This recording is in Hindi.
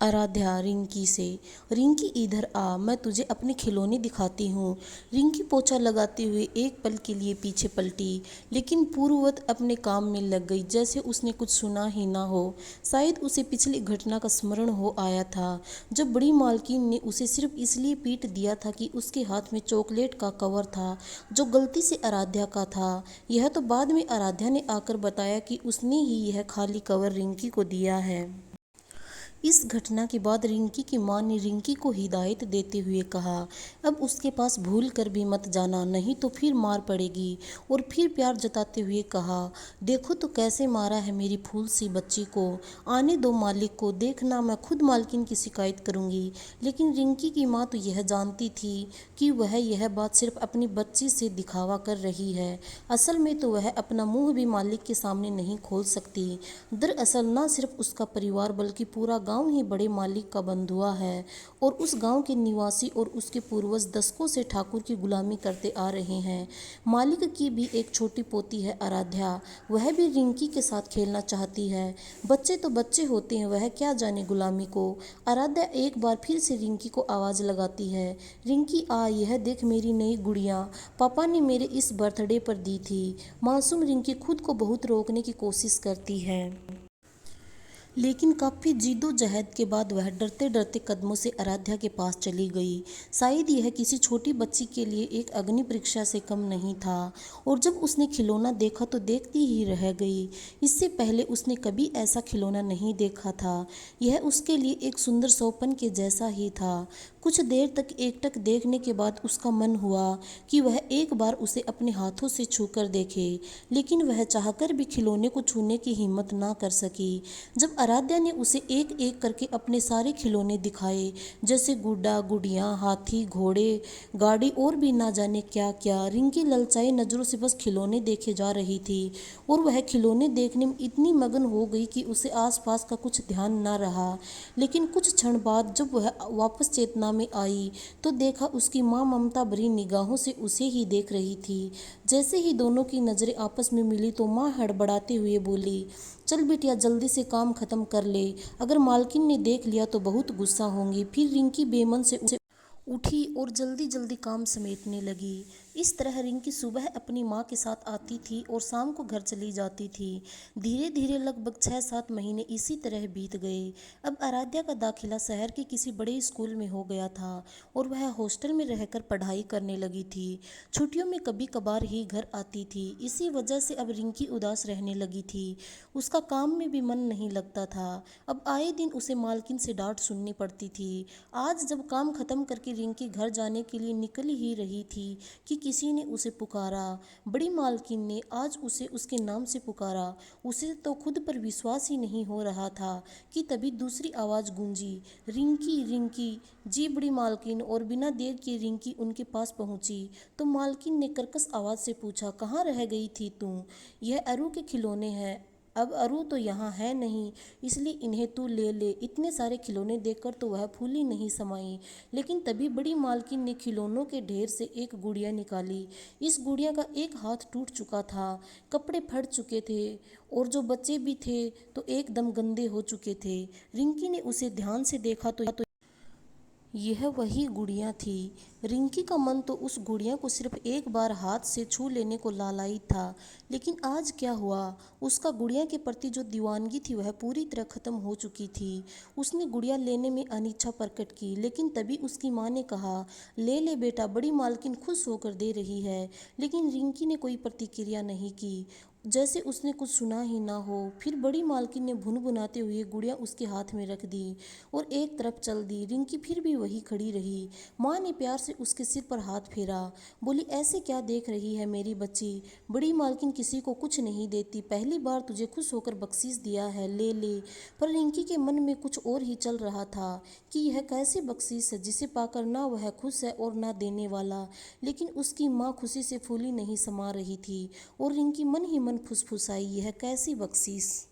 आराध्या रिंकी से। रिंकी इधर आ, मैं तुझे अपने खिलौने दिखाती हूँ। रिंकी पोछा लगाते हुए एक पल के लिए पीछे पलटी, लेकिन पूर्ववत अपने काम में लग गई जैसे उसने कुछ सुना ही ना हो। शायद उसे पिछली घटना का स्मरण हो आया था जब बड़ी मालकिन ने उसे सिर्फ इसलिए पीट दिया था कि उसके हाथ में चॉकलेट का कवर था जो गलती से आराध्या का था। यह तो बाद में आराध्या ने आकर बताया कि उसने ही यह खाली कवर रिंकी को दिया है। इस घटना के बाद रिंकी की मां ने रिंकी को हिदायत देते हुए कहा, अब उसके पास भूल कर भी मत जाना, नहीं तो फिर मार पड़ेगी। और फिर प्यार जताते हुए कहा, देखो तो कैसे मारा है मेरी फूल सी बच्ची को, आने दो मालिक को, देखना मैं खुद मालकिन की शिकायत करूंगी। लेकिन रिंकी की माँ तो यह जानती थी कि वह यह बात सिर्फ अपनी बच्ची से दिखावा कर रही है। असल में तो वह अपना मुंह भी मालिक के सामने नहीं खोल सकती। दरअसल न सिर्फ उसका परिवार बल्कि पूरा गांव ही बड़े मालिक का बंधुआ है और उस गांव के निवासी और उसके पूर्वज दशकों से ठाकुर की गुलामी करते आ रहे हैं। मालिक की भी एक छोटी पोती है आराध्या, वह भी रिंकी के साथ खेलना चाहती है। बच्चे तो बच्चे होते हैं, वह क्या जाने गुलामी को। आराध्या एक बार फिर से रिंकी को आवाज़ लगाती है, रिंकी आ, यह देख मेरी नई गुड़िया, पापा ने मेरे इस बर्थडे पर दी थी। मासूम रिंकी खुद को बहुत रोकने की कोशिश करती है, लेकिन काफ़ी जिद्दोजहद के बाद वह डरते डरते कदमों से आराध्या के पास चली गई। शायद यह किसी छोटी बच्ची के लिए एक अग्नि परीक्षा से कम नहीं था। और जब उसने खिलौना देखा तो देखती ही रह गई। इससे पहले उसने कभी ऐसा खिलौना नहीं देखा था। यह उसके लिए एक सुंदर सौपन के जैसा ही था। कुछ देर तक एकटक देखने के बाद उसका मन हुआ कि वह एक बार उसे अपने हाथों से छूकर देखे, लेकिन वह चाहकर भी खिलौने को छूने की हिम्मत ना कर सकी। जब आराध्या ने उसे एक एक करके अपने सारे खिलौने दिखाए, जैसे गुड्डा गुड़िया, हाथी, घोड़े, गाड़ी और भी ना जाने क्या क्या, रिंकी ललचाई नज़रों से बस खिलौने देखे जा रही थी। और वह खिलौने देखने में इतनी मगन हो गई कि उसे आसपास का कुछ ध्यान न रहा। लेकिन कुछ क्षण बाद जब वह वापस चेतना में आई तो देखा उसकी माँ ममता भरी निगाहों से उसे ही देख रही थी। जैसे ही दोनों की नज़रें आपस में मिली तो माँ हड़बड़ाते हुए बोली, चल बिटिया जल्दी से काम खत्म कर ले, अगर मालकिन ने देख लिया तो बहुत गुस्सा होंगी। फिर रिंकी बेमन से उठी और जल्दी जल्दी काम समेटने लगी। इस तरह रिंकी सुबह अपनी माँ के साथ आती थी और शाम को घर चली जाती थी। धीरे धीरे लगभग 6-7 महीने इसी तरह बीत गए। अब आराध्या का दाखिला शहर के किसी बड़े स्कूल में हो गया था और वह हॉस्टल में रहकर पढ़ाई करने लगी थी। छुट्टियों में कभी कभार ही घर आती थी। इसी वजह से अब रिंकी उदास रहने लगी थी। उसका काम में भी मन नहीं लगता था। अब आए दिन उसे मालकिन से डांट सुननी पड़ती थी। आज जब काम खत्म करके रिंकी घर जाने के लिए निकल ही रही थी कि किसी ने उसे पुकारा। बड़ी मालकिन ने आज उसे उसके नाम से पुकारा। उसे तो खुद पर विश्वास ही नहीं हो रहा था कि तभी दूसरी आवाज़ गूंजी, रिंकी रिंकी जी बड़ी मालकिन। और बिना देर किए रिंकी उनके पास पहुंची तो मालकिन ने कर्कश आवाज़ से पूछा, कहाँ रह गई थी तू? यह अरु के खिलौने हैं, अब अरु तो यहाँ है नहीं, इसलिए इन्हें तू ले ले। इतने सारे खिलौने देखकर तो वह फूली नहीं समाई। लेकिन तभी बड़ी मालकिन ने खिलौनों के ढेर से एक गुड़िया निकाली। इस गुड़िया का एक हाथ टूट चुका था, कपड़े फट चुके थे और जो बच्चे भी थे तो एकदम गंदे हो चुके थे। रिंकी ने उसे ध्यान से देखा तो यह वही गुड़िया थी। रिंकी का मन तो उस गुड़िया को सिर्फ एक बार हाथ से छू लेने को लालाई था। लेकिन आज क्या हुआ, उसका गुड़िया के प्रति जो दीवानगी थी वह पूरी तरह खत्म हो चुकी थी। उसने गुड़िया लेने में अनिच्छा प्रकट की, लेकिन तभी उसकी माँ ने कहा, ले ले बेटा, बड़ी मालकिन खुश होकर दे रही है। लेकिन रिंकी ने कोई प्रतिक्रिया नहीं की, जैसे उसने कुछ सुना ही ना हो। फिर बड़ी मालकिन ने भुनभुनाते हुए गुड़िया उसके हाथ में रख दी और एक तरफ चल दी। रिंकी फिर भी वही खड़ी रही। माँ ने प्यार से उसके सिर पर हाथ फेरा, बोली, ऐसे क्या देख रही है मेरी बच्ची? बड़ी मालकिन किसी को कुछ नहीं देती, पहली बार तुझे खुश होकर बख्शीश दिया है, ले ले। पर रिंकी के मन में कुछ और ही चल रहा था कि यह कैसी बख्शीश है जिसे पाकर ना वह खुश है और ना देने वाला। लेकिन उसकी माँ खुशी से फूली नहीं समा रही थी और रिंकी मन ही मन फुसफुसाई, यह कैसी बख्शीश।